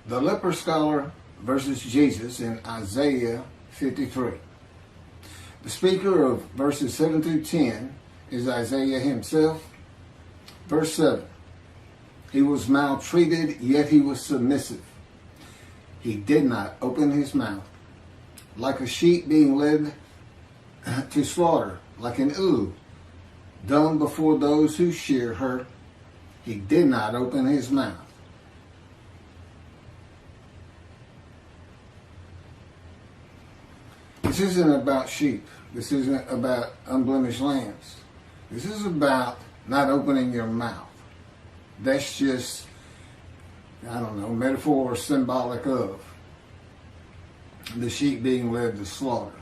The leper scholar versus Jesus in Isaiah 53. The speaker of verses 7 through 10 is Isaiah himself. Verse 7. He was maltreated, yet he was submissive. He did not open his mouth. Like a sheep being led to slaughter, like an ewe, dumb before those who shear her, he did not open his mouth. This isn't about sheep. This isn't about unblemished lambs. This is about not opening your mouth. That's just, I don't know, metaphor or symbolic of the sheep being led to slaughter.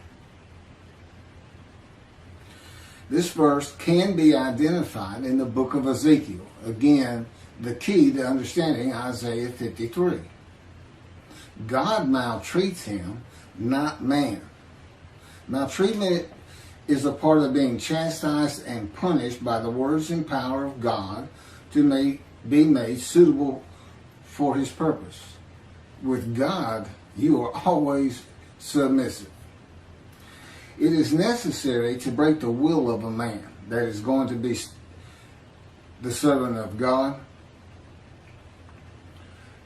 This verse can be identified in the book of Ezekiel. Again, the key to understanding Isaiah 53. God maltreats him, not man. Maltreatment is a part of being chastised and punished by the words and power of God to be made suitable for his purpose. With God, you are always submissive. It is necessary to break the will of a man that is going to be the servant of God,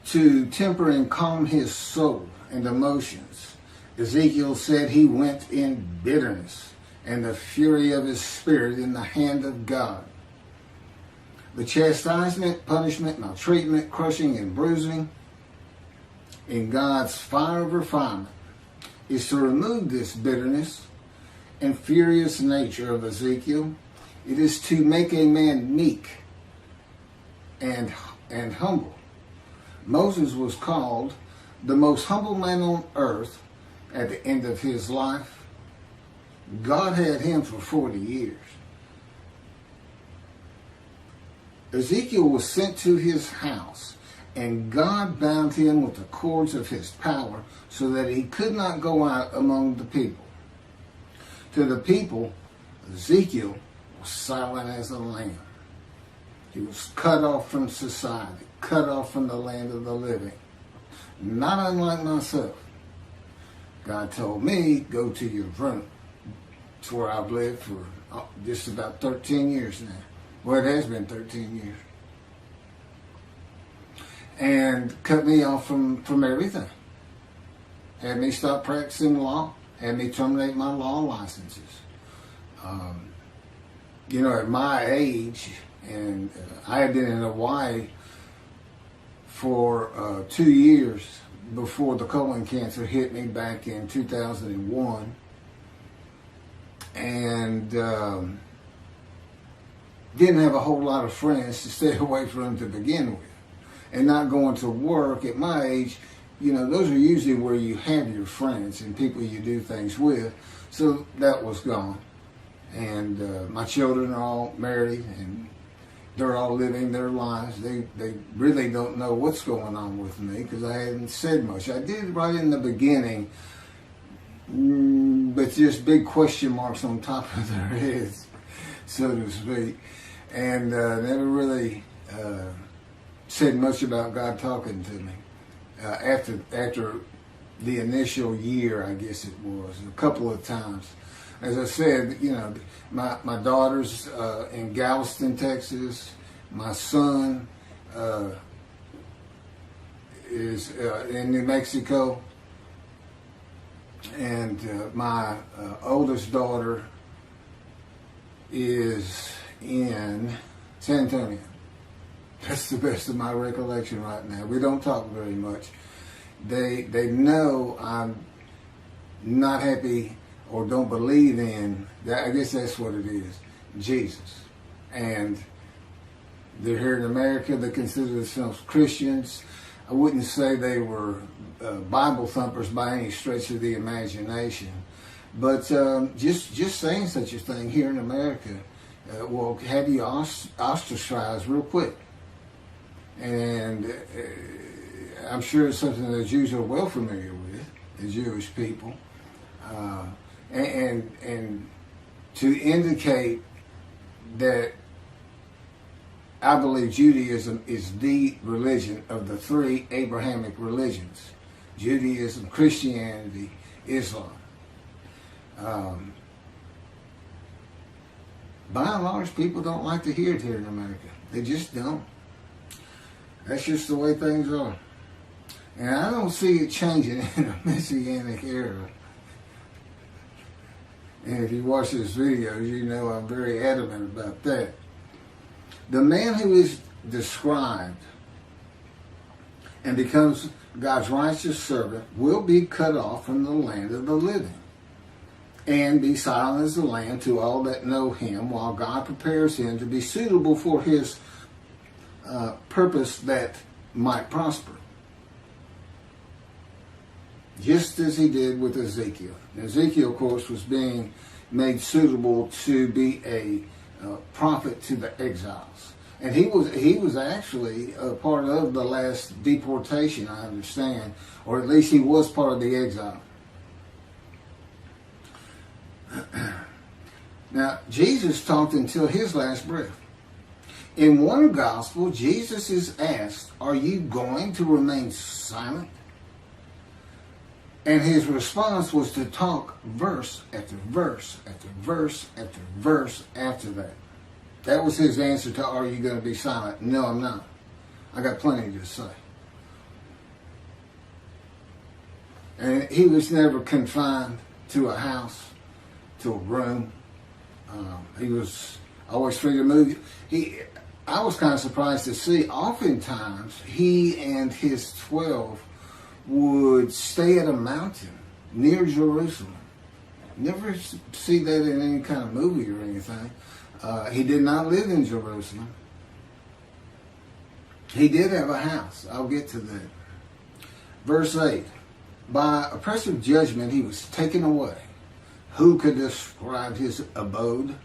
to temper and calm his soul and emotions. Ezekiel said he went in bitterness and the fury of his spirit in the hand of God. The chastisement, punishment, maltreatment, crushing, and bruising in God's fire of refinement is to remove this bitterness and furious nature of Ezekiel. It is to make a man meek and humble. Moses was called the most humble man on earth at the end of his life. God had him for 40 years. Ezekiel was sent to his house, and God bound him with the cords of his power so that he could not go out among the people. To the people, Ezekiel was silent as a lamb. He was cut off from society, cut off from the land of the living. Not unlike myself. God told me, go to your room. It's where I've lived for just about 13 years now. Well, it has been 13 years. And cut me off from everything. Had me stop practicing law. Had me terminate my law licenses. At my age, and I had been in Hawaii for 2 years before the colon cancer hit me back in 2001. And didn't have a whole lot of friends to stay away from to begin with. And not going to work at my age, those are usually where you have your friends and people you do things with. So that was gone. And my children are all married and they're all living their lives. They really don't know what's going on with me because I hadn't said much. I did right in the beginning, but just big question marks on top of their heads, so to speak. And never really said much about God talking to me. After the initial year, I guess it was, a couple of times. As I said, my daughter's in Galveston, Texas. My son is in New Mexico. And my oldest daughter is in San Antonio. That's the best of my recollection right now. We don't talk very much. They know I'm not happy or don't believe in that. I guess that's what it is, Jesus. And they're here in America. They consider themselves Christians. I wouldn't say they were Bible thumpers by any stretch of the imagination, but just saying such a thing here in America will have you ostracized real quick. And I'm sure it's something that Jews are well familiar with, the Jewish people. And to indicate that I believe Judaism is the religion of the three Abrahamic religions: Judaism, Christianity, Islam. By and large, people don't like to hear it here in America. They just don't. That's just the way things are. And I don't see it changing in a Messianic era. And if you watch this video, you know I'm very adamant about that. The man who is described and becomes God's righteous servant will be cut off from the land of the living and be silent as the lamb to all that know him, while God prepares him to be suitable for his purpose that might prosper. Just as he did with Ezekiel. Ezekiel, of course, was being made suitable to be a prophet to the exiles. And he was actually a part of the last deportation, I understand, or at least he was part of the exile. Now, Jesus talked until his last breath. In one gospel, Jesus is asked, "Are you going to remain silent?" And his response was to talk verse after verse after verse after verse after that. That was his answer to, "Are you going to be silent?" "No, I'm not. I got plenty to say." And he was never confined to a house, to a room. He was always free to move. I was kind of surprised to see, oftentimes, he and his 12 would stay at a mountain near Jerusalem. Never see that in any kind of movie or anything. He did not live in Jerusalem. He did have a house. I'll get to that. Verse 8. By oppressive judgment he was taken away. Who could describe his abode?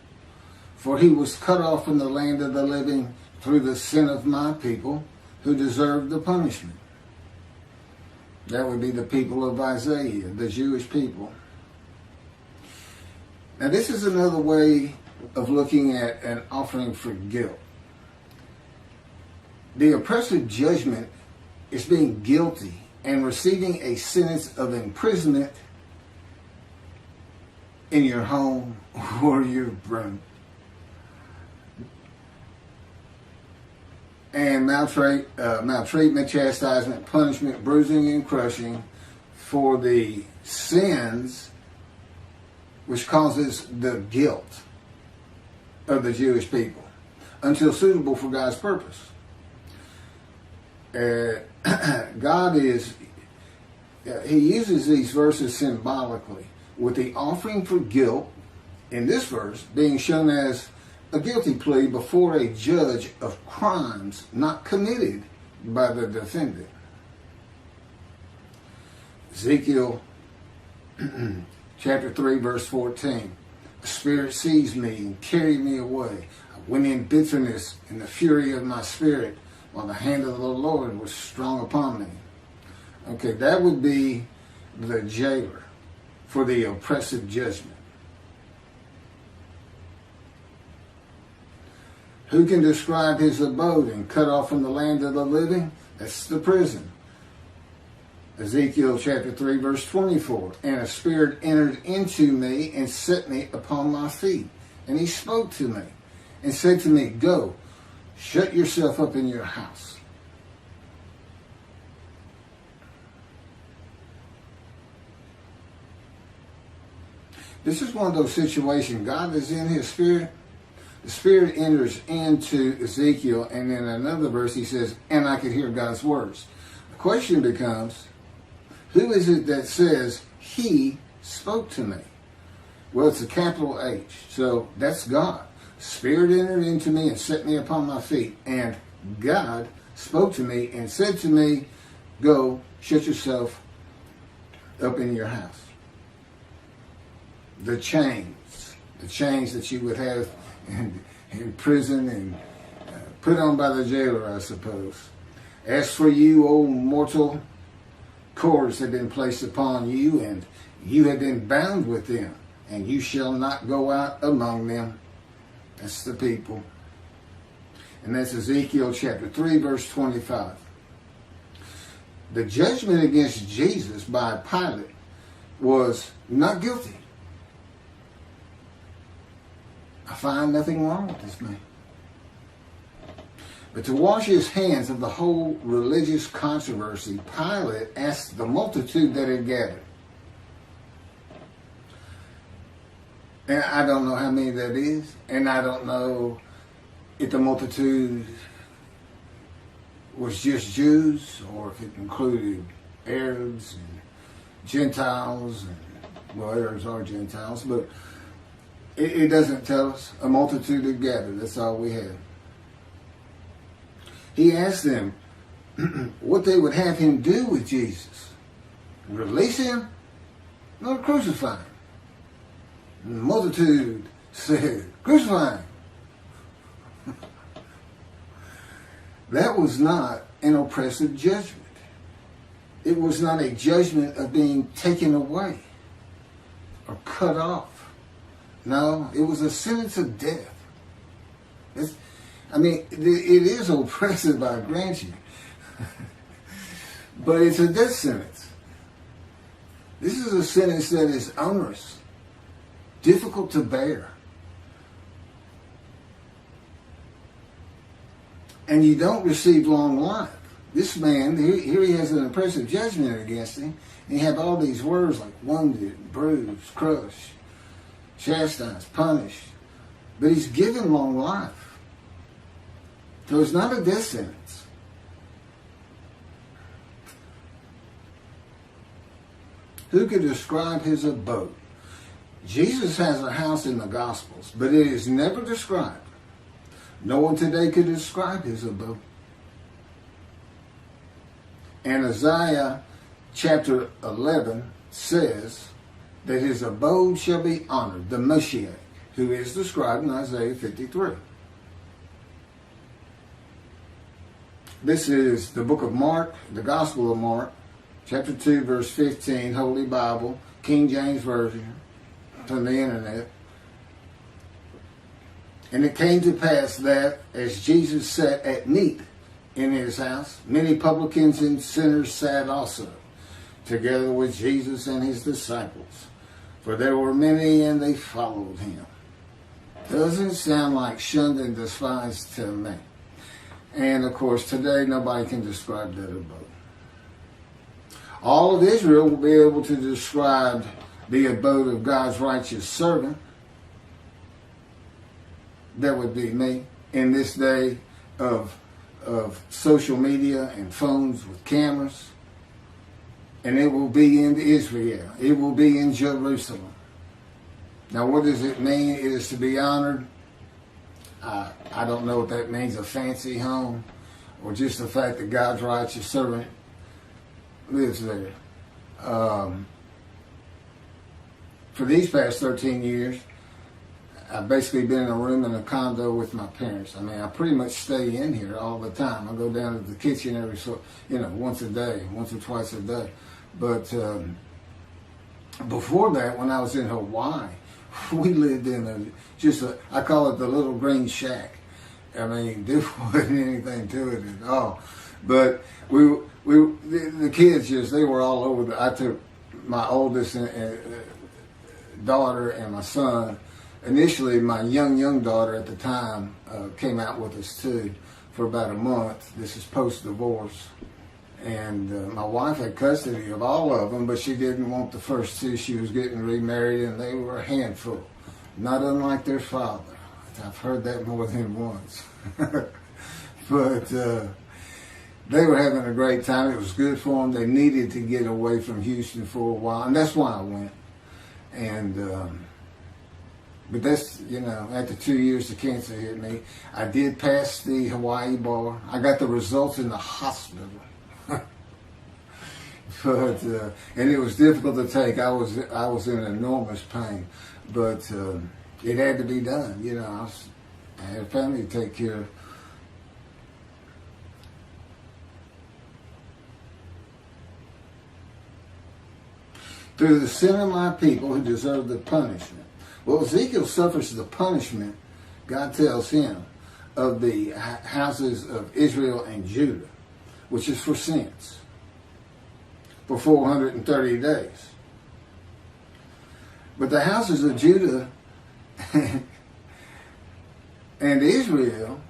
For he was cut off from the land of the living through the sin of my people, who deserved the punishment. That would be the people of Isaiah, the Jewish people. Now this is another way of looking at an offering for guilt. The oppressive judgment is being guilty and receiving a sentence of imprisonment in your home or your room. And maltreatment, chastisement, punishment, bruising, and crushing for the sins which causes the guilt of the Jewish people until suitable for God's purpose. God he uses these verses symbolically, with the offering for guilt in this verse being shown as a guilty plea before a judge of crimes not committed by the defendant. Ezekiel chapter 3 verse 14. The Spirit seized me and carried me away. I went in bitterness in the fury of my spirit, while the hand of the Lord was strong upon me. Okay, that would be the jailer for the oppressive judgment. Who can describe his abode and cut off from the land of the living? That's the prison. Ezekiel chapter 3 verse 24. And a spirit entered into me and set me upon my feet. And he spoke to me and said to me, "Go, shut yourself up in your house." This is one of those situations. God is in his spirit. The Spirit enters into Ezekiel, and in another verse he says, "And I could hear God's words." The question becomes, who is it that says, "He spoke to me"? Well, it's a capital H, so that's God. Spirit entered into me and set me upon my feet, and God spoke to me and said to me, "Go, shut yourself up in your house." The chains that you would have in prison and put on by the jailer, I suppose. As for you, O mortal, cords have been placed upon you, and you have been bound with them, and you shall not go out among them. That's the people. And that's Ezekiel chapter 3, verse 25. The judgment against Jesus by Pilate was not guilty. I find nothing wrong with this man. But to wash his hands of the whole religious controversy, Pilate asked the multitude that had gathered. And I don't know how many that is. And I don't know if the multitude was just Jews or if it included Arabs and Gentiles. And, well, Arabs are Gentiles, but it doesn't tell us. A multitude had gathered. That's all we have. He asked them what they would have him do with Jesus. Release him? No, crucify him. And the multitude said, crucify him. That was not an oppressive judgment. It was not a judgment of being taken away or cut off. No, it was a sentence of death. It is oppressive, I grant you. But it's a death sentence. This is a sentence that is onerous, difficult to bear. And you don't receive long life. This man, here he has an oppressive judgment against him. And you have all these words like wounded, bruised, crushed, chastised, punished. But he's given long life. So it's not a death sentence. Who could describe his abode? Jesus has a house in the Gospels, but it is never described. No one today could describe his abode. And Isaiah chapter 11 says that his abode shall be honored, the Moshiach, who is described in Isaiah 53. This is the book of Mark, the Gospel of Mark, chapter 2, verse 15, Holy Bible, King James Version, from the internet. And it came to pass that as Jesus sat at meat in his house, many publicans and sinners sat also, together with Jesus and his disciples. For there were many, and they followed him. Doesn't sound like shunned and despised to me. And of course, today nobody can describe that abode. All of Israel will be able to describe the abode of God's righteous servant. That would be me in this day of social media and phones with cameras. And it will be in Israel. It will be in Jerusalem. Now, what does it mean? It is to be honored. I don't know what that means, a fancy home, or just the fact that God's righteous servant lives there. For these past 13 years, I've basically been in a room in a condo with my parents. I pretty much stay in here all the time. I go down to the kitchen once a day, once or twice a day. But before that, when I was in Hawaii, we lived in I call it the little green shack. There wasn't anything to it at all. But the kids they were all over. I took my oldest daughter and my son. Initially, my young daughter at the time came out with us too for about a month. This is post-divorce. And my wife had custody of all of them, but she didn't want the first two. She was getting remarried, and they were a handful, not unlike their father. I've heard that more than once. But they were having a great time. It was good for them. They needed to get away from Houston for a while, and that's why I went. And but that's, after 2 years the cancer hit me. I did pass the Hawaii bar. I got the results in the hospital. But and it was difficult to take. I was in enormous pain, but it had to be done. I had a family to take care of. Through the sin of my people who deserve the punishment. Well, Ezekiel suffers the punishment. God tells him of the houses of Israel and Judah, which is for sins, for 430 days. But the houses of Judah and Israel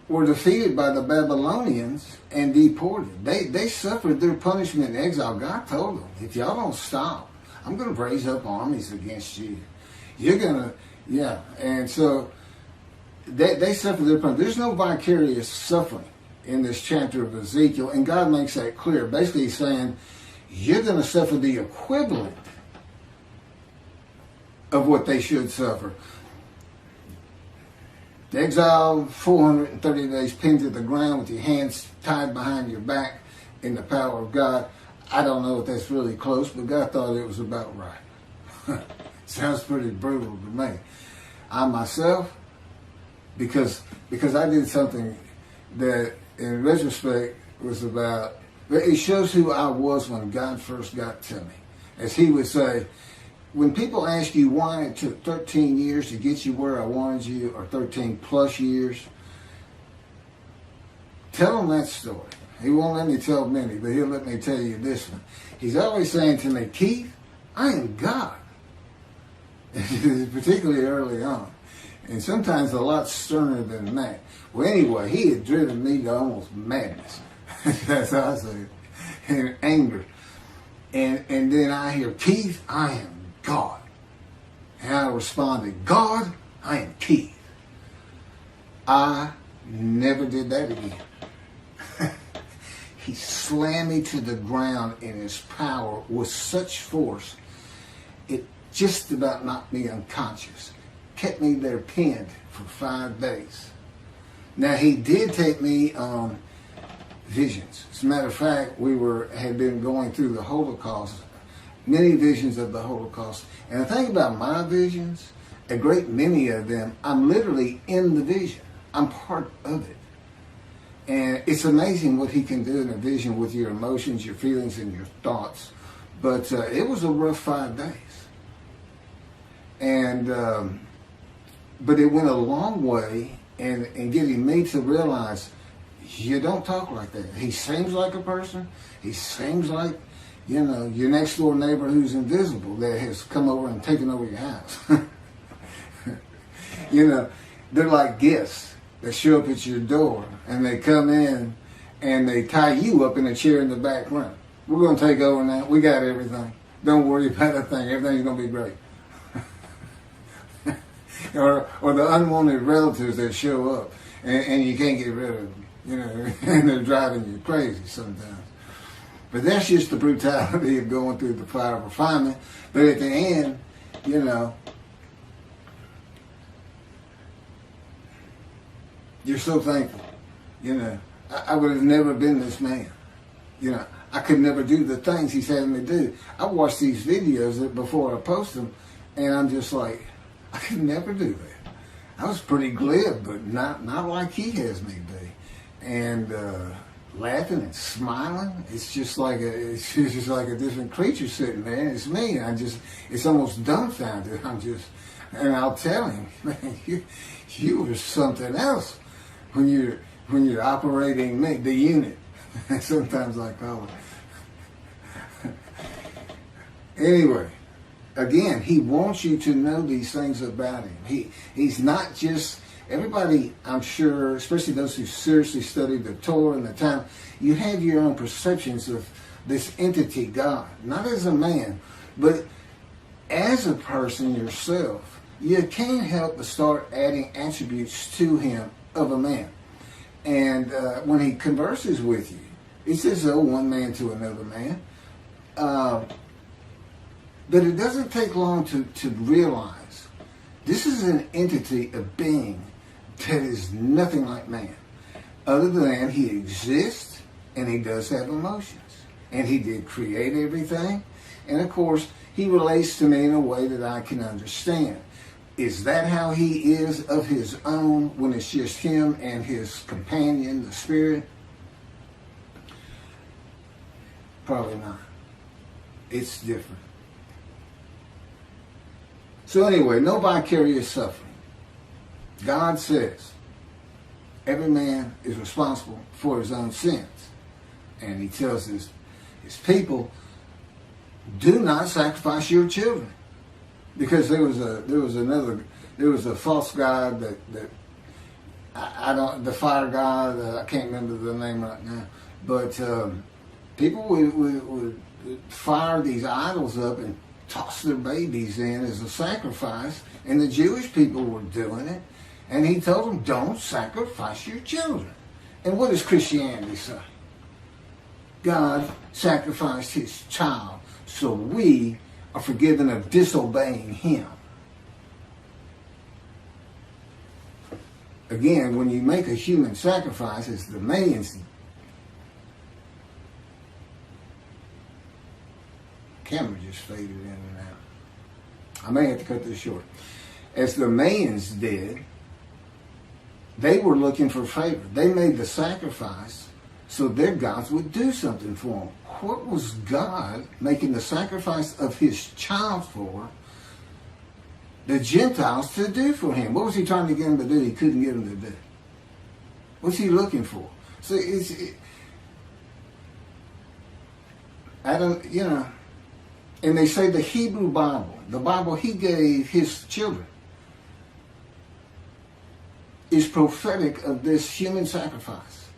were defeated by the Babylonians and deported. They suffered their punishment in exile. God told them, if y'all don't stop, I'm going to raise up armies against you. You're going to, yeah. And so they suffered their punishment. There's no vicarious suffering in this chapter of Ezekiel, and God makes that clear. Basically, he's saying, you're going to suffer the equivalent of what they should suffer. The exile, 430 days pinned to the ground with your hands tied behind your back in the power of God. I don't know if that's really close, but God thought it was about right. Sounds pretty brutal to me. I myself, because I did something that in retrospect was about, it shows who I was when God first got to me. As he would say, when people ask you why it took 13 years to get you where I wanted you, or 13 plus years, tell them that story. He won't let me tell many, but he'll let me tell you this one. He's always saying to me, Keith, I am God. Particularly early on. And sometimes a lot sterner than that. Well, anyway, he had driven me to almost madness. That's how I say it. And anger. And then I hear, Keith, I am God. And I responded, God, I am Keith. I never did that again. He slammed me to the ground in his power with such force, it just about knocked me unconscious. Kept me there pinned for 5 days. Now, he did take me on visions. As a matter of fact, had been going through the Holocaust, many visions of the Holocaust. And the thing about my visions, a great many of them, I'm literally in the vision. I'm part of it. And it's amazing what he can do in a vision with your emotions, your feelings, and your thoughts. But it was a rough 5 days. And but it went a long way in getting me to realize, you don't talk like that. He seems like a person. He seems like, your next door neighbor who's invisible that has come over and taken over your house. They're like guests that show up at your door, and they come in and they tie you up in a chair in the back room. We're going to take over now. We got everything. Don't worry about a thing. Everything's going to be great. or the unwanted relatives that show up and you can't get rid of them, and they're driving you crazy sometimes. But that's just the brutality of going through the fire of refinement. But at the end, you're so thankful. I would have never been this man. I could never do the things he's having me do. I watch these videos before I post them, and I'm just like, I could never do that. I was pretty glib, but not like he has me be. And laughing and smiling, it's just like a different creature sitting there, and it's me. And it's almost dumbfounded. And I'll tell him, man, you were something else when you're operating me, the unit. Sometimes I call it. Anyway, again, he wants you to know these things about him. He's not just everybody. I'm sure, especially those who seriously study the Torah and the time, you have your own perceptions of this entity, God, not as a man, but as a person yourself. You can't help but start adding attributes to him of a man. And when he converses with you, he says, oh, one man to another man. But it doesn't take long to realize this is an entity, a being that is nothing like man, other than he exists and he does have emotions. And he did create everything. And of course, he relates to me in a way that I can understand. Is that how he is of his own when it's just him and his companion, the spirit? Probably not. It's different. So anyway, no vicarious suffering. God says every man is responsible for his own sins. And he tells his people, do not sacrifice your children. Because there was a false god that I don't, the fire god, I can't remember the name right now, but people would fire these idols up and toss their babies in as a sacrifice, and the Jewish people were doing it, and he told them, don't sacrifice your children. And what does Christianity say? God sacrificed his child so we are forgiven of disobeying him. Again, when you make a human sacrifice, it's the man's. Camera just faded in and out. I may have to cut this short. As the Mayans did, they were looking for favor. They made the sacrifice so their gods would do something for them. What was God making the sacrifice of his child for the Gentiles to do for him? What was he trying to get them to do he couldn't get them to do? What's he looking for? So and they say the Hebrew Bible, the Bible he gave his children, is prophetic of this human sacrifice.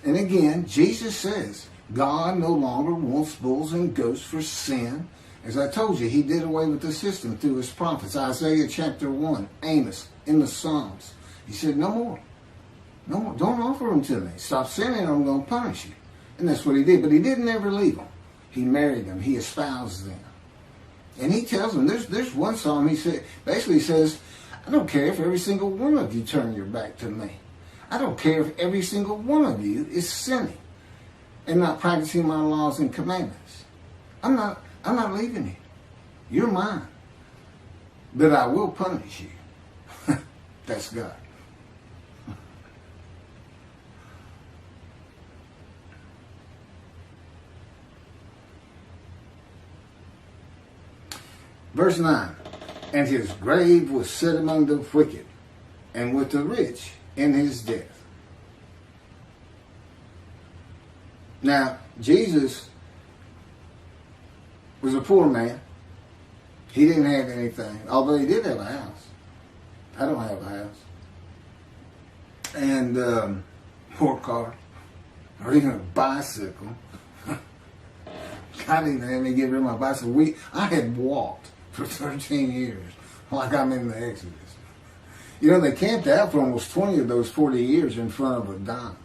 And again, Jesus says, God no longer wants bulls and goats for sin. As I told you, he did away with the system through his prophets. Isaiah chapter 1, Amos, in the Psalms. He said, no more. No more. Don't offer them to me. Stop sinning or I'm going to punish you. And that's what he did. But he didn't ever leave them. He married them. He espoused them. And he tells them, there's one psalm he says, I don't care if every single one of you turn your back to me. I don't care if every single one of you is sinning and not practicing my laws and commandments. I'm not leaving you. You're mine. But I will punish you. That's God. Verse 9. And his grave was set among the wicked, and with the rich in his death. Now, Jesus was a poor man. He didn't have anything, although he did have a house. I don't have a house. And or car, or even a bicycle. God didn't have me get rid of my bicycle. I had walked for 13 years, like I'm in the Exodus. You know, they camped out for almost 20 of those 40 years in front of a Don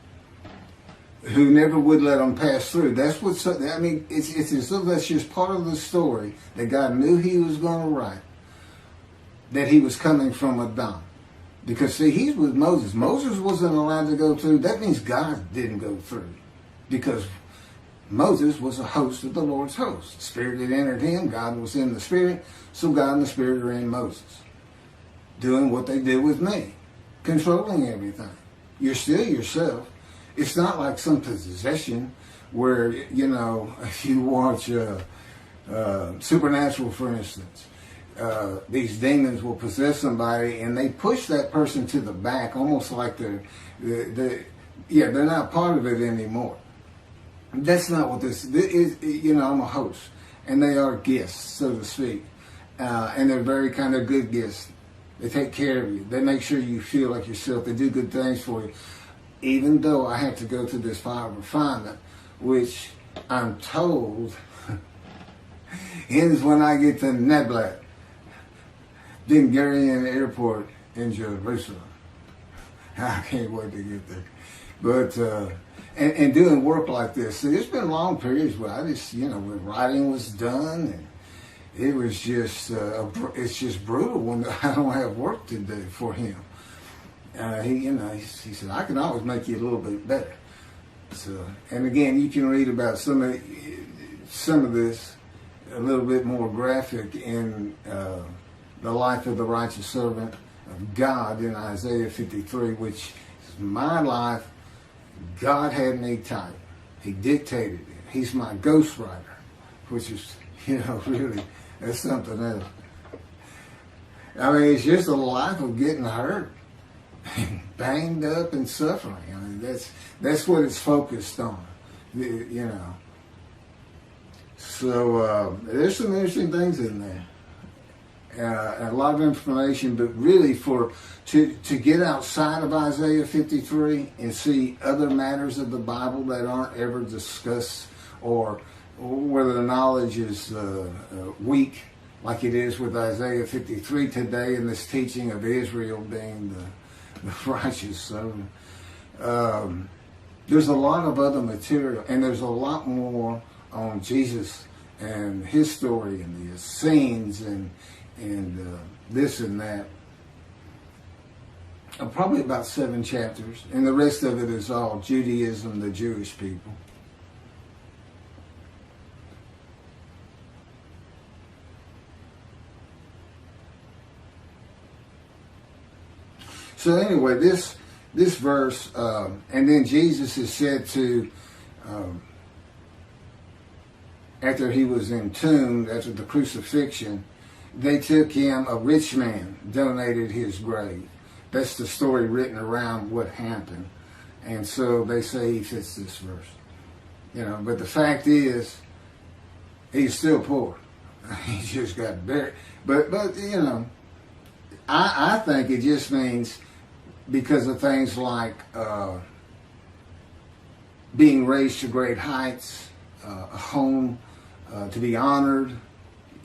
who never would let them pass through. That's what's, I mean, it's as though that's just part of the story that God knew he was going to write, that he was coming from a Don. Because, see, he's with Moses. Moses wasn't allowed to go through. That means God didn't go through. Because Moses was a host of the Lord's host. The Spirit had entered him. God was in the Spirit. So God and the Spirit are in Moses. Doing what they did with me. Controlling everything. You're still yourself. It's not like some possession where, you know, if you watch Supernatural, for instance, these demons will possess somebody and they push that person to the back, almost like they're not part of it anymore. That's not what this is. You know, I'm a host, and they are guests, so to speak, and they're very kind of good guests. They take care of you. They make sure you feel like yourself. They do good things for you. Even though I have to go through this fire of refinement, which I'm told ends when I get to Neblat, Ben Gurion Airport in Jerusalem. I can't wait to get there. But and doing work like this, see, there's been long periods where I just, you know, when writing was done, and it was just it's just brutal when I don't have work to do for him. He said, I can always make you a little bit better. So, and again, you can read about some of this a little bit more graphic in the life of the righteous servant of God in Isaiah 53, which is my life. God had me type. He dictated it. He's my ghostwriter, which is, you know, really, that's something else. I mean, it's just a life of getting hurt banged up and suffering. I mean, that's what it's focused on, you know. So there's some interesting things in there. A lot of information, but really to get outside of Isaiah 53 and see other matters of the Bible that aren't ever discussed, or whether the knowledge is weak, like it is with Isaiah 53 today, in this teaching of Israel being the righteous. So there's a lot of other material, and there's a lot more on Jesus and his story and the Essenes and this and that. Probably about 7 chapters, and the rest of it is all Judaism, the Jewish people. So anyway, this verse, and then Jesus is said to, after he was entombed, after the crucifixion, they took him, a rich man donated his grave. That's the story written around what happened. And so they say he fits this verse. You know, but the fact is, he's still poor. He just got buried. But you know, I think it just means because of things like being raised to great heights, a home to be honored,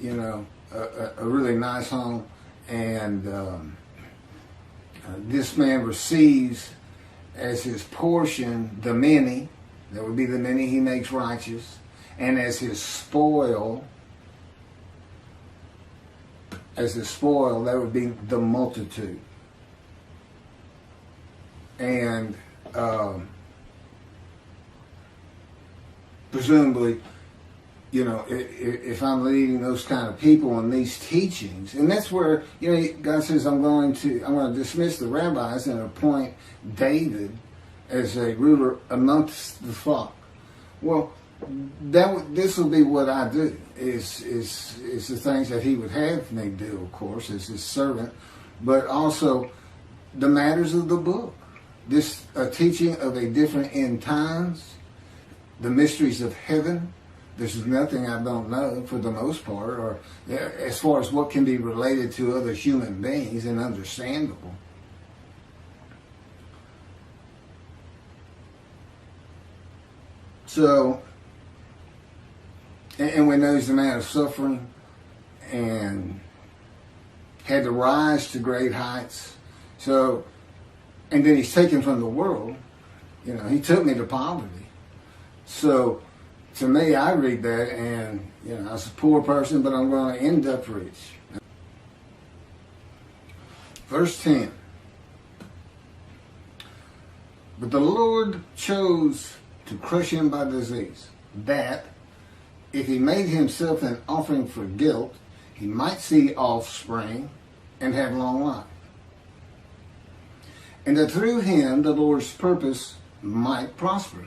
you know, a really nice home, and this man receives as his portion the many, that would be the many he makes righteous, and as his spoil, that would be the multitude. And presumably, you know, if I'm leading those kind of people in these teachings, and that's where, you know, God says, I'm going to dismiss the rabbis and appoint David as a ruler amongst the flock. Well, this will be what I do, is the things that he would have me do, of course, as his servant, but also the matters of the book. This teaching of a different end times, the mysteries of heaven. There's nothing I don't know for the most part, or as far as what can be related to other human beings and understandable. So, and we know he's a man of suffering and had to rise to great heights. So, and then he's taken from the world. You know, he took me to poverty. So, to me, I read that, and, you know, I was a poor person, but I'm going to end up rich. Verse 10. But the Lord chose to crush him by disease, that, if he made himself an offering for guilt, he might see offspring and have long life. And that through him the Lord's purpose might prosper.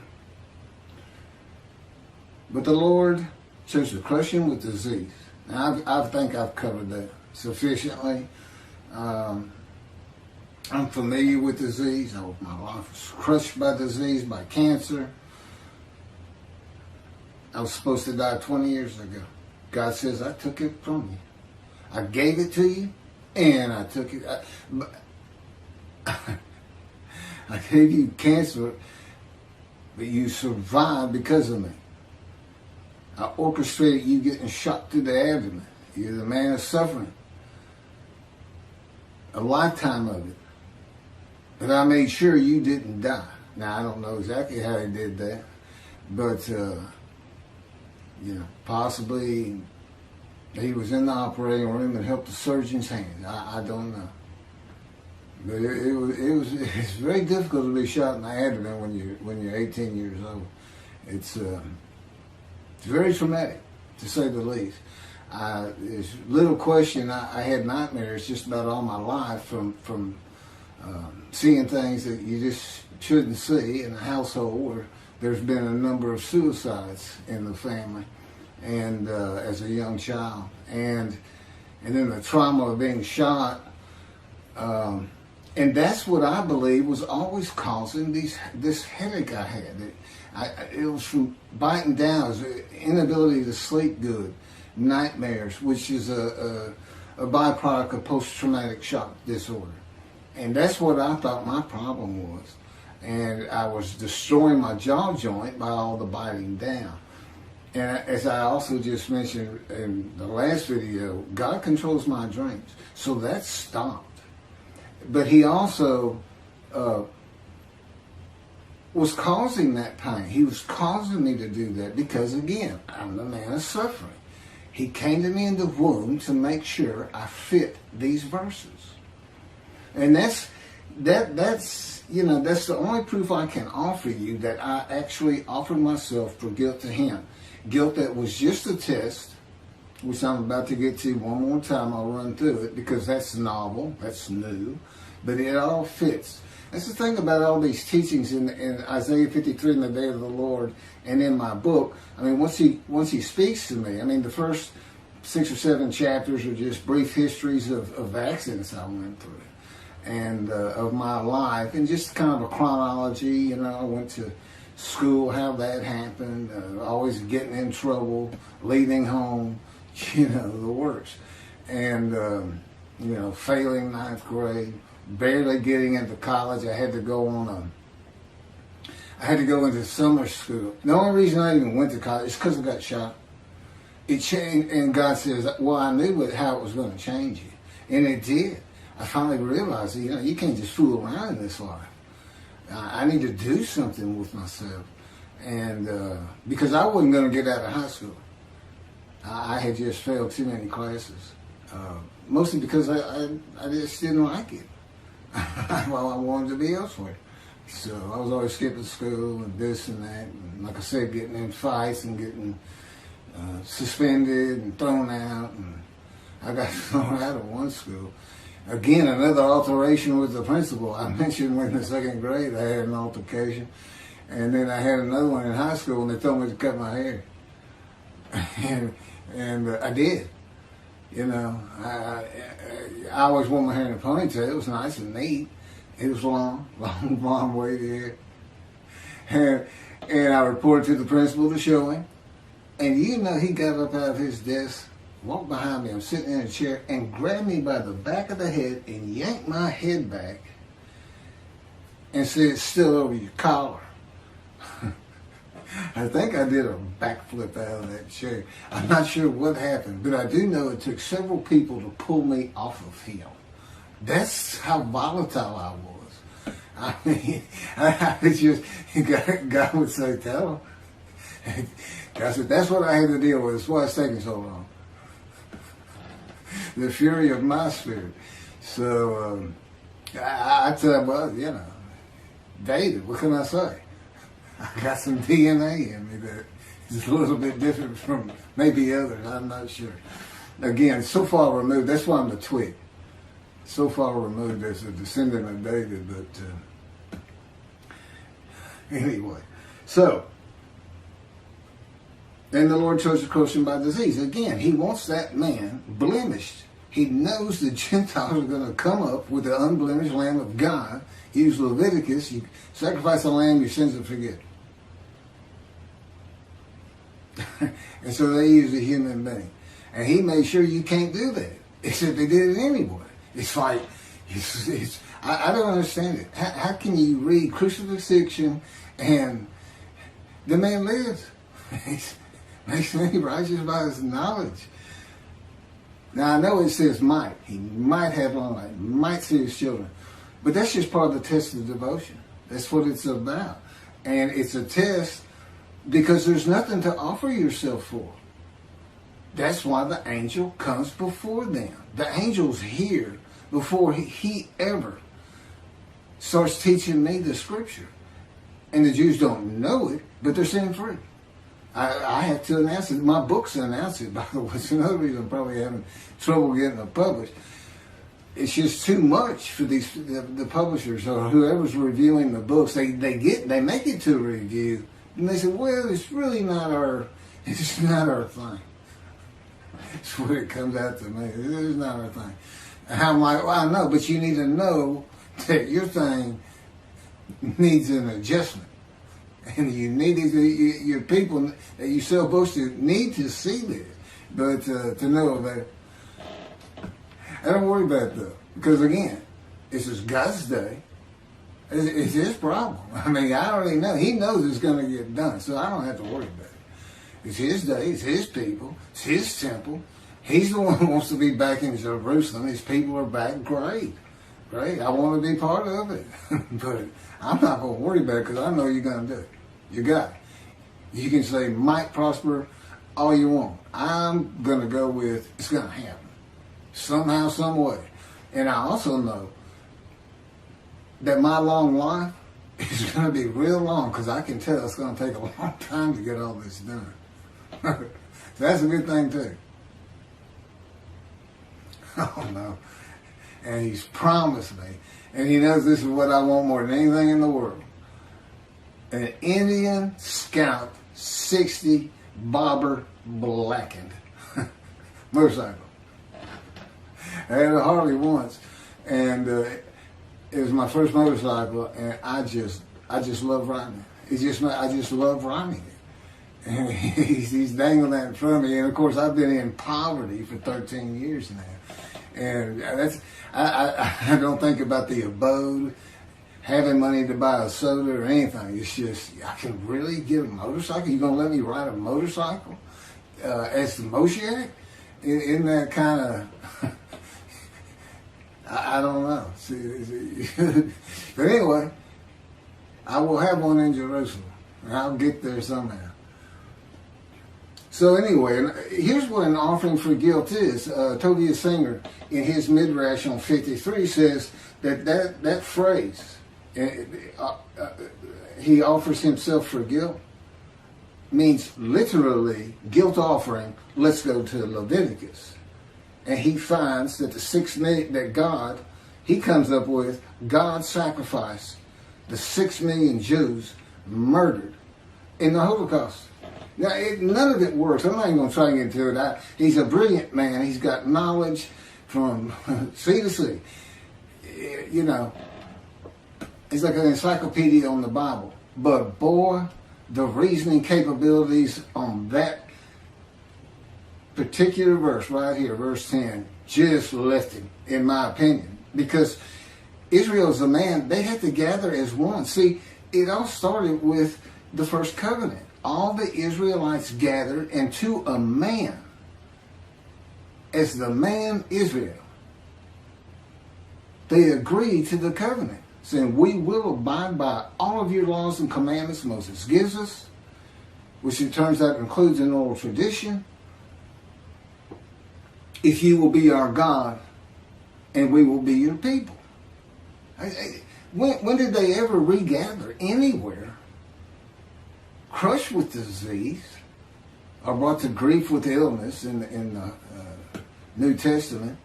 But the Lord chose to crush him with disease. Now, I think I've covered that sufficiently. I'm familiar with disease. My life was crushed by disease, by cancer. I was supposed to die 20 years ago. God says, I took it from you. I gave it to you, and I took it. I gave you cancer, but you survived because of me. I orchestrated you getting shot through the abdomen. You're the man of suffering. A lifetime of it. But I made sure you didn't die. Now, I don't know exactly how he did that. But, you know, possibly he was in the operating room and helped the surgeon's hand. I don't know. But it's very difficult to be shot in the abdomen when you're 18 years old. It's very traumatic, to say the least. There's little question. I had nightmares just about all my life from seeing things that you just shouldn't see in a household where there's been a number of suicides in the family, and as a young child, and then the trauma of being shot. And that's what I believe was always causing this headache I had. It was from biting down, it was inability to sleep good, nightmares, which is a byproduct of post-traumatic shock disorder. And that's what I thought my problem was. And I was destroying my jaw joint by all the biting down. And as I also just mentioned in the last video, God controls my dreams. So that stopped. But he also was causing that pain. He was causing me to do that because, again, I'm the man of suffering. He came to me in the womb to make sure I fit these verses. And that's the only proof I can offer you that I actually offered myself for guilt to him. Guilt that was just a test, which I'm about to get to one more time. I'll run through it because that's novel, that's new, but it all fits. That's the thing about all these teachings in Isaiah 53 in the day of the Lord and in my book. I mean, once he speaks to me, I mean, the first 6 or 7 chapters are just brief histories of accidents I went through and of my life and just kind of a chronology. I went to school, how that happened, always getting in trouble, leaving home, the works. And, failing 9th grade, barely getting into college. I had to go into summer school. The only reason I even went to college is because I got shot. It changed, and God says, well, I knew how it was going to change you. And it did. I finally realized, you can't just fool around in this life. I need to do something with myself. And because I wasn't going to get out of high school. I had just failed too many classes. Mostly because I just didn't like it. Well, I wanted to be elsewhere. So I was always skipping school and this and that. And like I said, getting in fights and getting suspended and thrown out. And I got thrown out of one school. Again, another alteration with the principal. I mentioned in the 2nd grade I had an altercation. And then I had another one in high school and they told me to cut my hair. and I did. I always wore my hair in a ponytail. It was nice and neat. It was long blonde wavy hair. And I reported to the principal to show him. And he got up out of his desk, walked behind me, I'm sitting in a chair, and grabbed me by the back of the head and yanked my head back and said, "It's still over your collar." I think I did a backflip out of that chair. I'm not sure what happened, but I do know it took several people to pull me off of him. That's how volatile I was. I mean, I was just, God would say, "Tell him." God said, "That's what I had to deal with. That's why it's taking so long." The fury of my spirit. So, I tell him, well, David, what can I say? I got some DNA in me that is a little bit different from maybe others. I'm not sure. Again, so far removed. That's why I'm the twig. So far removed as a descendant of David. But anyway, so then the Lord chose to crush him by disease. Again, he wants that man blemished. He knows the Gentiles are going to come up with the unblemished Lamb of God. Use Leviticus. You sacrifice a lamb, your sins are forgiven. And so they used a human being. And he made sure you can't do that. Except they did it anyway. It's like, I don't understand it. How can you read crucifixion and the man lives? Makes me righteous by his knowledge. Now I know it says might. He might have long life, might see his children. But that's just part of the test of devotion. That's what it's about. And it's a test because there's nothing to offer yourself for. That's why the angel comes before them. The angel's here before he ever starts teaching me the scripture. And the Jews don't know it, but they're sin free. I have to announce it. My books announce it, by the way. It's another reason I'm probably having trouble getting it published. It's just too much for the publishers or whoever's reviewing the books. They make it to a review, and they say, well, it's really not our thing. That's what it comes out to me. It's not our thing. And I'm like, well, I know, but you need to know that your thing needs an adjustment. And you need your people that you're supposed to need to see this. But to know that, I don't worry about it though. Because again, this is God's day. It's his problem. I mean, I already know. He knows it's going to get done. So I don't have to worry about it. It's his day. It's his people. It's his temple. He's the one who wants to be back in Jerusalem. His people are back. Great. Great. I want to be part of it. But I'm not going to worry about it because I know you're going to do it. You got it. You can say, might prosper all you want. I'm going to go with, it's going to happen. Somehow, some way. And I also know that my long life is going to be real long because I can tell it's going to take a long time to get all this done. So that's a good thing too. Oh no. And he's promised me, and he knows this is what I want more than anything in the world. An Indian Scout 60 bobber blackened motorcycle. I had a Harley once, and it was my first motorcycle, and I just love riding it. I just love riding it. And he's dangling that in front of me, and of course I've been in poverty for 13 years now, and I don't think about the abode, having money to buy a soda or anything. It's just, I can really get a motorcycle. You gonna let me ride a motorcycle as the Moshiach? Isn't that kind of I don't know. But anyway, I will have one in Jerusalem. I'll get there somehow. So anyway, here's what an offering for guilt is. Tobias Singer, in his Midrash on 53, says that phrase, he offers himself for guilt, means literally guilt offering. Let's go to Leviticus. And he finds that the 6 million that God, he comes up with, God sacrificed the 6 million Jews murdered in the Holocaust. Now, none of it works. I'm not even going to try to get into it. He's a brilliant man. He's got knowledge from sea to sea. You know, he's like an encyclopedia on the Bible. But boy, the reasoning capabilities on that particular verse right here, verse 10, just left him, in my opinion. Because Israel's a man, they had to gather as one. See, it all started with the first covenant. All the Israelites gathered, and to a man, as the man Israel, they agreed to the covenant, saying, we will abide by all of your laws and commandments Moses gives us, which it turns out includes an oral tradition. If you will be our God, and we will be your people. When did they ever regather anywhere? Crushed with disease, or brought to grief with illness in the New Testament,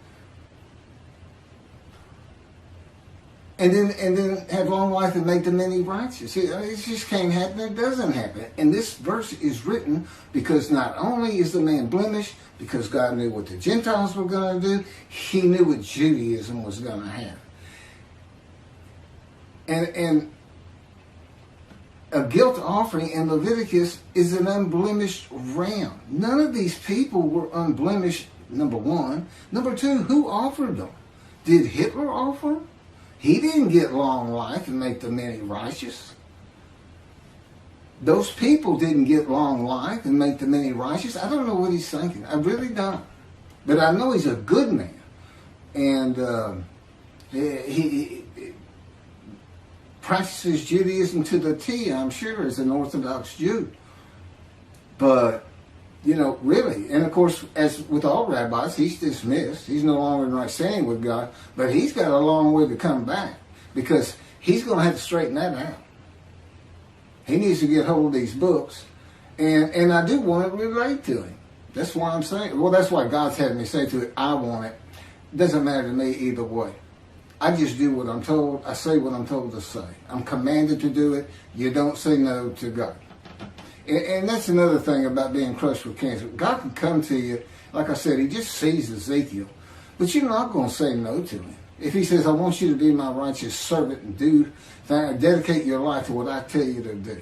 and then have long life and make the many righteous. It just can't happen. It doesn't happen. And this verse is written because not only is the man blemished, because God knew what the Gentiles were going to do, he knew what Judaism was going to have. And a guilt offering in Leviticus is an unblemished ram. None of these people were unblemished, number one. Number two, who offered them? Did Hitler offer them? He didn't get long life and make the many righteous. Those people didn't get long life and make the many righteous. I don't know what he's thinking. I really don't. But I know he's a good man. And he practices Judaism to the T, I'm sure, as an Orthodox Jew. But, you know, really, and of course, as with all rabbis, he's dismissed. He's no longer in right standing with God, but he's got a long way to come back because he's going to have to straighten that out. He needs to get hold of these books, and I do want to relate to him. That's why I'm saying, well, that's why God's had me say to it, I want it. Doesn't matter to me either way. I just do what I'm told. I say what I'm told to say. I'm commanded to do it. You don't say no to God. And that's another thing about being crushed with cancer. God can come to you, like I said, he just sees Ezekiel. But you're not going to say no to him. If he says, I want you to be my righteous servant and dedicate your life to what I tell you to do.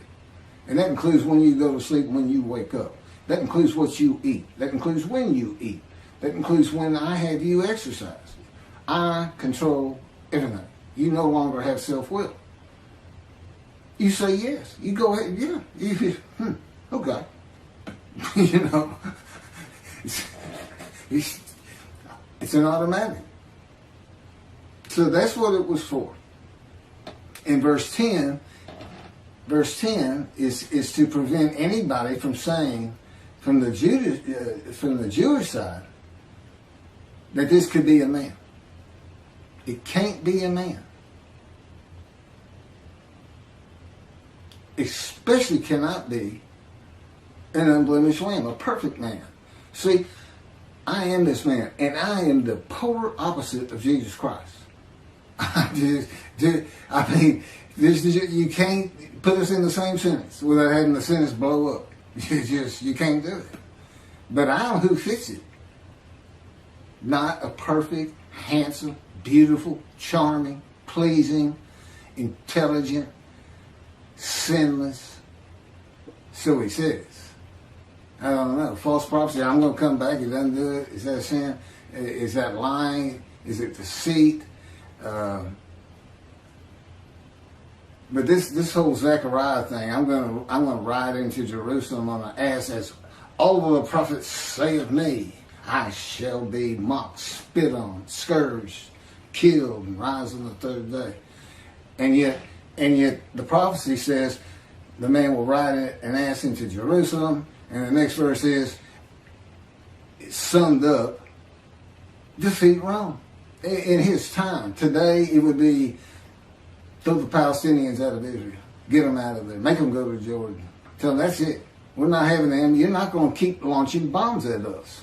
And that includes when you go to sleep, when you wake up. That includes what you eat. That includes when you eat. That includes when I have you exercise. I control everything. You no longer have self-will. You say yes. You go ahead, yeah. Okay. You know, it's an automatic. So that's what it was for. In verse 10 is to prevent anybody from saying from the Jewish side that this could be a man. It can't be a man. Especially cannot be an unblemished lamb, a perfect man. See, I am this man, and I am the polar opposite of Jesus Christ. You can't put us in the same sentence without having the sentence blow up. You can't do it. But I'm who fits it. Not a perfect, handsome, beautiful, charming, pleasing, intelligent, sinless. So he says. I don't know. False prophecy, I'm going to come back. He doesn't do it. Is that sin? Is that lying? Is it deceit? But this whole Zechariah thing, I'm going to ride into Jerusalem on an ass as all of the prophets say of me. I shall be mocked, spit on, scourged, killed, and rise on the third day. And yet the prophecy says the man will ride an ass into Jerusalem. And the next verse is, it's summed up, defeat Rome. In his time, today it would be throw the Palestinians out of Israel. Get them out of there. Make them go to Jordan. Tell them that's it. We're not having them. You're not going to keep launching bombs at us.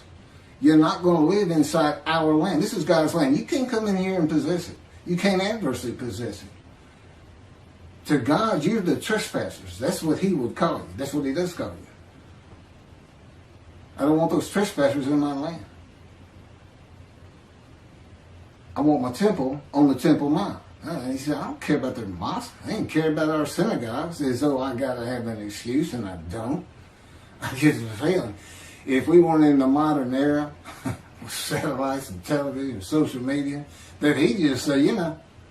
You're not going to live inside our land. This is God's land. You can't come in here and possess it. You can't adversely possess it. To God, you're the trespassers. That's what he would call you. That's what he does call you. I don't want those trespassers in my land. I want my temple on the Temple Mount. He said, I don't care about their mosque. I ain't care about our synagogues as though I got to have an excuse, and I don't. I get the feeling. If we weren't in the modern era with satellites and television and social media, that he'd just say,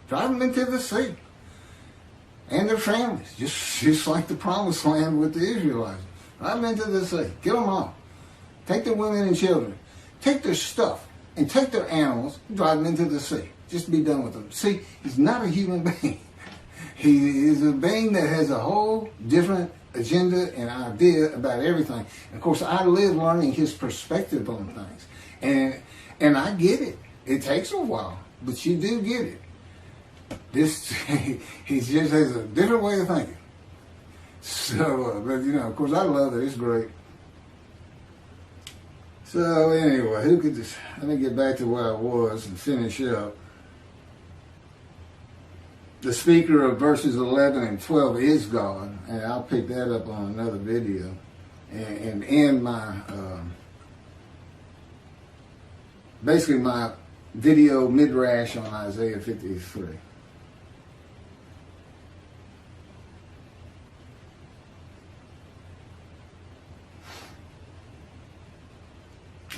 drive them into the sea. And their families, just like the promised land with the Israelites. Drive them into the sea. Get them off. Take their women and children. Take their stuff and take their animals and drive them into the sea. Just be done with them. See, he's not a human being. He is a being that has a whole different agenda and idea about everything. And of course, I live learning his perspective on things. And I get it. It takes a while, but you do get it. He just has a different way of thinking. So, but of course, I love it. It's great. So anyway, let me get back to where I was and finish up. The speaker of verses 11 and 12 is God, and I'll pick that up on another video and end my, basically my video midrash on Isaiah 53.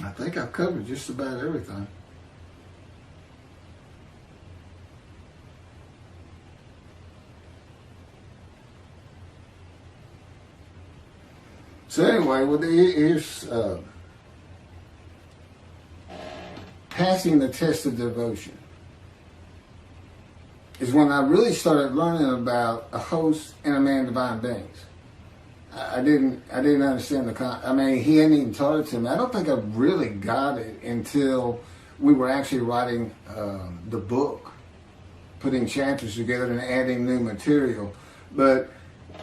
I think I've covered just about everything. So anyway, here's passing the test of devotion. Is when I really started learning about a host and a man divine beings. I didn't understand he hadn't even taught it to me. I don't think I really got it until we were actually writing the book, putting chapters together and adding new material. But,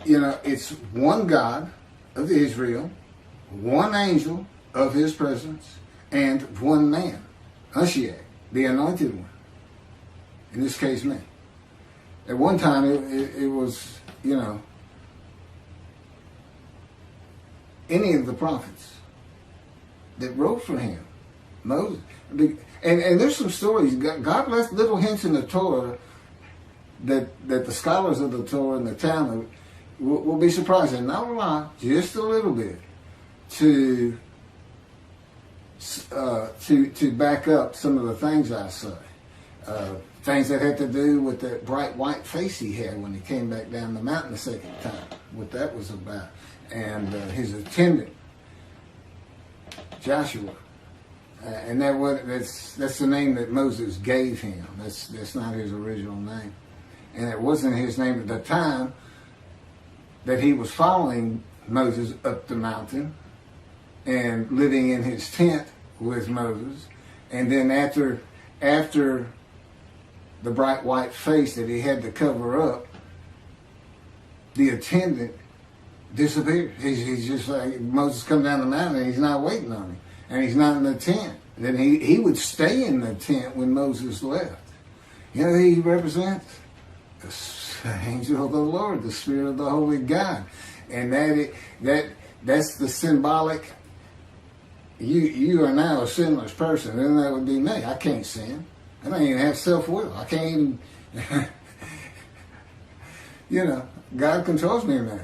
it's one God of Israel, one angel of his presence, and one man, Moshiach, the anointed one. In this case, me. At one time, it was, any of the prophets that wrote for him. Moses. And there's some stories. God left little hints in the Torah that the scholars of the Torah and the Talmud will be surprised, and not a lot, just a little bit, to back up some of the things I say. Things that had to do with that bright white face he had when he came back down the mountain the second time, what that was about. And his attendant, Joshua. And that's the name that Moses gave him. That's not his original name. And it wasn't his name at the time that he was following Moses up the mountain and living in his tent with Moses. And then after the bright white face that he had to cover up, the attendant disappeared. He's just like, Moses come down the mountain and he's not waiting on him. And he's not in the tent. Then he would stay in the tent when Moses left. You know who he represents? The angel of the Lord, the Spirit of the Holy God. And that's the symbolic, you are now a sinless person. Then that would be me. I can't sin. I don't even have self-will. I can't even, God controls me now.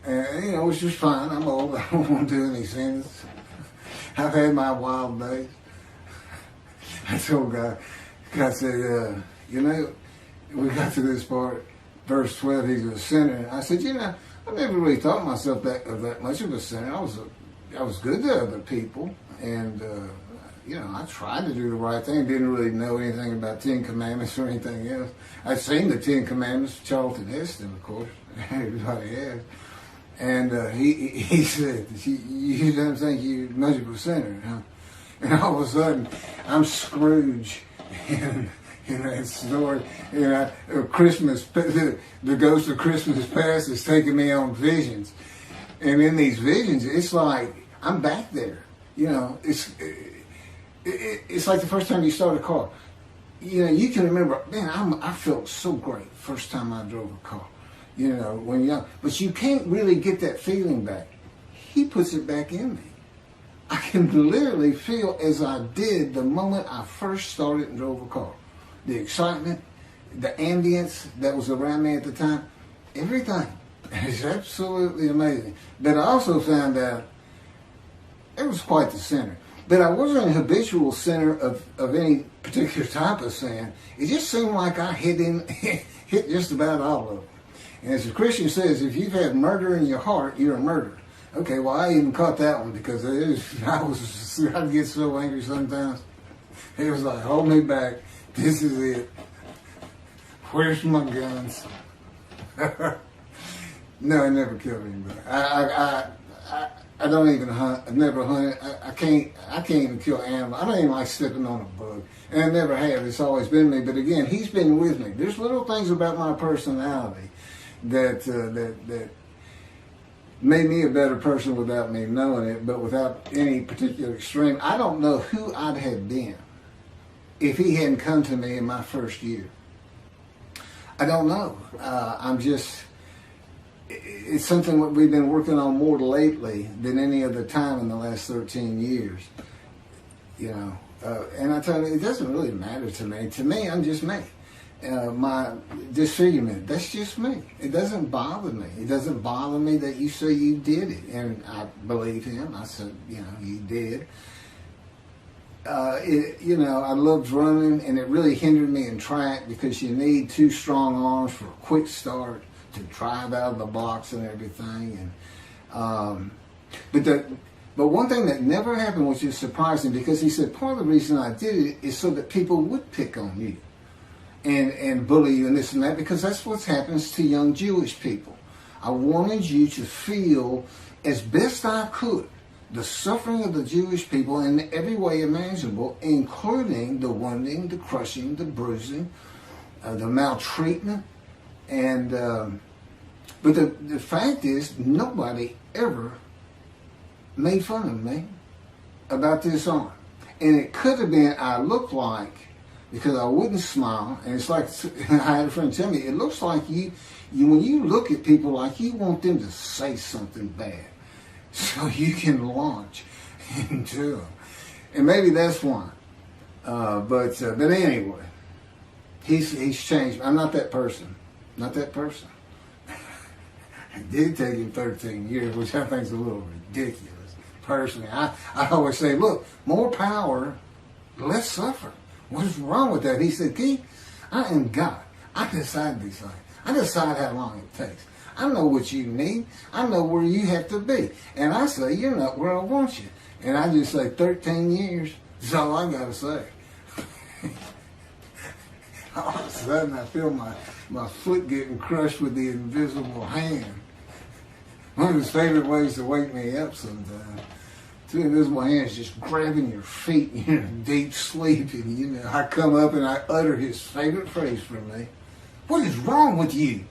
And, it's just fine. I'm old. I don't want to do any sins. I've had my wild days. I told God said, we got to this part, verse 12, he's a sinner. I said, I never really thought myself that much of a sinner. I was good to other people, and I tried to do the right thing. Didn't really know anything about 10 Commandments or anything else. I'd seen the 10 Commandments. Charlton Heston, of course. Everybody has. And he said, you don't think you're much of a sinner, huh? And all of a sudden, I'm Scrooge in that story. Christmas, the ghost of Christmas past is taking me on visions. And in these visions, it's like, I'm back there. It's like the first time you start a car. You can remember, man, I felt so great first time I drove a car. When you're young. But you can't really get that feeling back. He puts it back in me. I can literally feel as I did the moment I first started and drove a car. The excitement, the ambience that was around me at the time, everything. It's absolutely amazing. But I also found out it was quite the sinner. But I wasn't a habitual sinner of any particular type of sin. It just seemed like I hit just about all of them. And as the Christian says, if you've had murder in your heart, you're a murderer. Okay, well, I even caught that one because I'd get so angry sometimes. It was like, hold me back. This is it. Where's my guns? No, I never killed anybody. I don't even hunt. I've never hunted. I can't even kill animals. I don't even like stepping on a bug. And I never have. It's always been me. But again, he's been with me. There's little things about my personality that made me a better person without me knowing it, but without any particular extreme. I don't know who I'd have been if he hadn't come to me in my first year. I don't know. It's something that we've been working on more lately than any other time in the last 13 years. And I tell you, it doesn't really matter to me. To me, I'm just me. My disfigurement, that's just me. It doesn't bother me. It doesn't bother me that you say you did it. And I believe him. I said, you did. I loved running, and it really hindered me in track because you need 2 strong arms for a quick start to drive out of the blocks and everything. And but one thing that never happened, which is surprising, because he said part of the reason I did it is so that people would pick on you and bully you and this and that, because that's what happens to young Jewish people. I wanted you to feel, as best I could, the suffering of the Jewish people in every way imaginable, including the wounding, the crushing, the bruising, the maltreatment. And but the fact is, nobody ever made fun of me about this arm. And it could have been I looked like, because I wouldn't smile, and it's like, I had a friend tell me, it looks like you when you look at people, like you want them to say something bad so you can launch into them. And maybe that's why. But anyway, he's changed. I'm not that person. Not that person. It did take him 13 years, which I think is a little ridiculous. Personally, I always say, look, more power, less suffer. What's wrong with that? He said, Keith, I am God. I decide these things. I decide how long it takes. I know what you need. I know where you have to be. And I say, you're not where I want you. And I just say 13 years. That's all I got to say. All of a sudden, I feel my foot getting crushed with the invisible hand. One of his favorite ways to wake me up sometimes. Two invisible hands just grabbing your feet and you're in deep sleep. And, I come up and I utter his favorite phrase for me. What is wrong with you?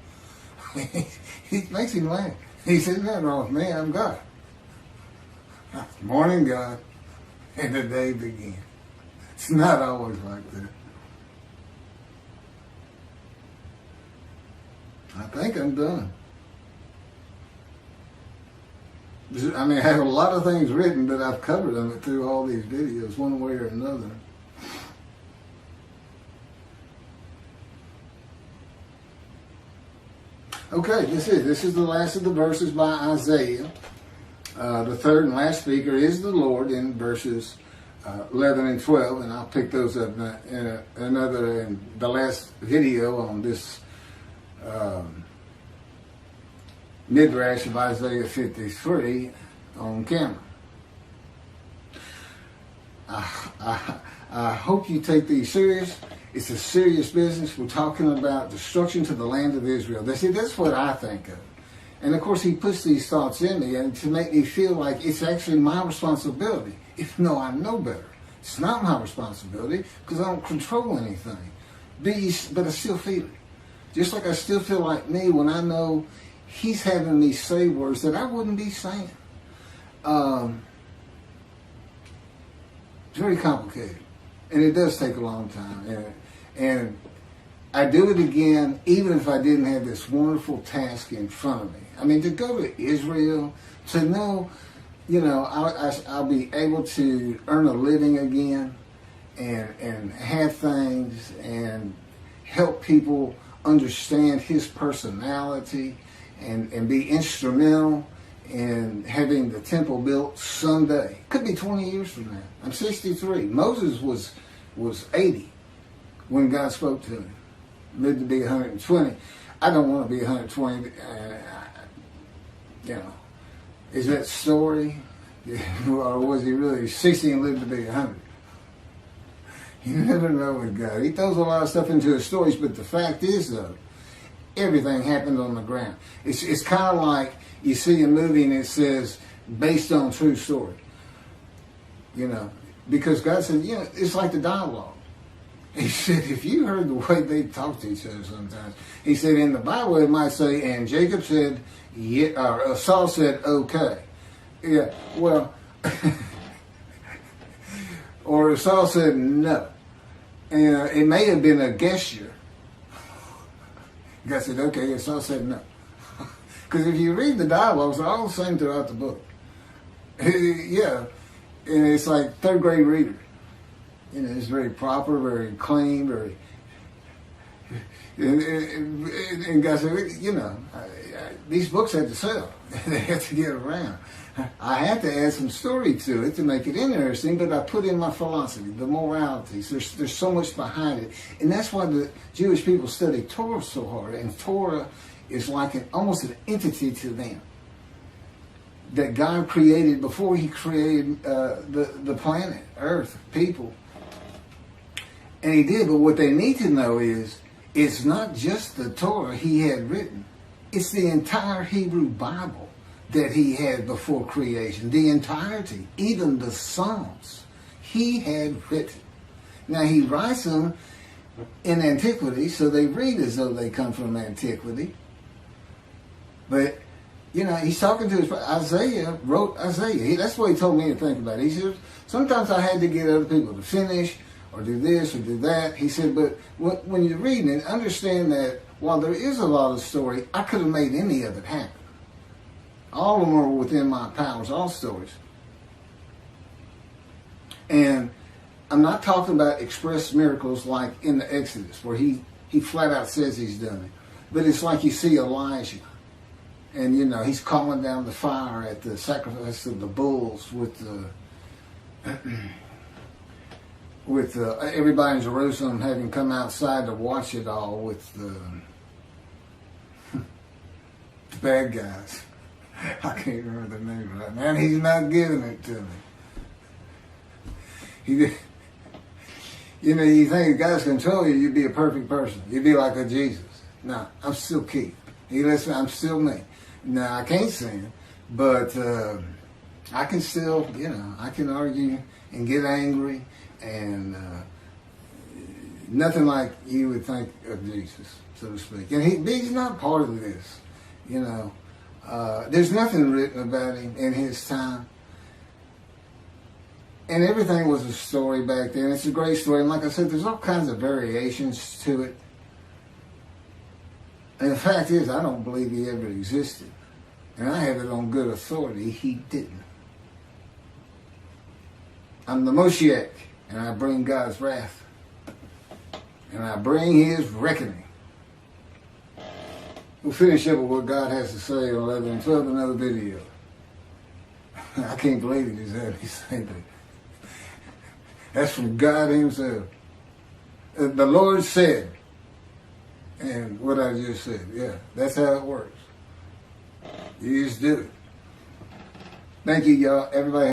It makes him laugh. He said, nothing wrong with me. I'm God. Morning, God. And the day began. It's not always like that. I think I'm done. I mean, I have a lot of things written, but I've covered them through all these videos, one way or another. Okay, this is the last of the verses by Isaiah. The third and last speaker is the Lord in verses 11 and 12, and I'll pick those up in the last video on this Midrash of Isaiah 53 on camera. I hope you take these serious. It's a serious business. We're talking about destruction to the land of Israel. That's what I think of. And of course, he puts these thoughts in me and to make me feel like it's actually my responsibility, even though I know better. It's not my responsibility because I don't control anything. But I still feel it. Just like I still feel like me when I know he's having me say words that I wouldn't be saying. It's very complicated. And it does take a long time. And I do it again, even if I didn't have this wonderful task in front of me. I mean, to go to Israel, to know, I'll be able to earn a living again and have things and help people understand his personality and be instrumental in having the temple built someday. Could be 20 years from now. I'm 63. Moses was 80 when God spoke to him. Lived to be 120. I don't want to be 120. Is that story? Or was he really 60 and lived to be 100? You never know with God. He throws a lot of stuff into his stories, but the fact is, though, everything happened on the ground. It's kind of like you see a movie and it says, based on true story. Because God said, it's like the dialogue. He said, if you heard the way they talk to each other sometimes, he said, in the Bible it might say, and Jacob said, yeah, or Saul said, okay. Yeah, well, or Saul said, no. And it may have been a gesture. God said, okay, and Saul said, no. Because if you read the dialogues, they're all the same throughout the book. Yeah, and it's like third grade reader. It's very proper, very clean, very. And God said, these books have to sell. They have to get around. I had to add some story to it to make it interesting, but I put in my philosophy, the moralities. There's so much behind it. And that's why the Jewish people study Torah so hard. And Torah is like almost an entity to them that God created before he created the planet, Earth, people. And he did, but what they need to know is, it's not just the Torah he had written. It's the entire Hebrew Bible that he had before creation. The entirety, even the Psalms, he had written. Now he writes them in antiquity, so they read as though they come from antiquity. But, he's talking to Isaiah wrote Isaiah. That's what he told me to think about. He said, sometimes I had to get other people to finish, or do this, or do that. He said, but when you're reading it, understand that while there is a lot of story, I could have made any of it happen. All of them are within my powers, all stories. And I'm not talking about express miracles like in the Exodus, where he flat out says he's done it. But it's like you see Elijah, and he's calling down the fire at the sacrifice of the bulls with everybody in Jerusalem having come outside to watch it all with the bad guys. I can't remember the name right now. And he's not giving it to me. You think if God's control you, you'd be a perfect person. You'd be like a Jesus. No, I'm still Keith. I'm still me. Now, I can't sin, but I can still, I can argue and get angry, and nothing like you would think of Jesus, so to speak. And he's not part of this, There's nothing written about him in his time. And everything was a story back then. It's a great story. And like I said, there's all kinds of variations to it. And the fact is, I don't believe he ever existed. And I have it on good authority, he didn't. I'm the Moshiach, and I bring God's wrath. And I bring his reckoning. We'll finish up with what God has to say on 11 and 12, another video. I can't believe he just had me say that. That's from God himself. The Lord said, and what I just said, yeah, that's how it works. You just do it. Thank you, y'all. Everybody.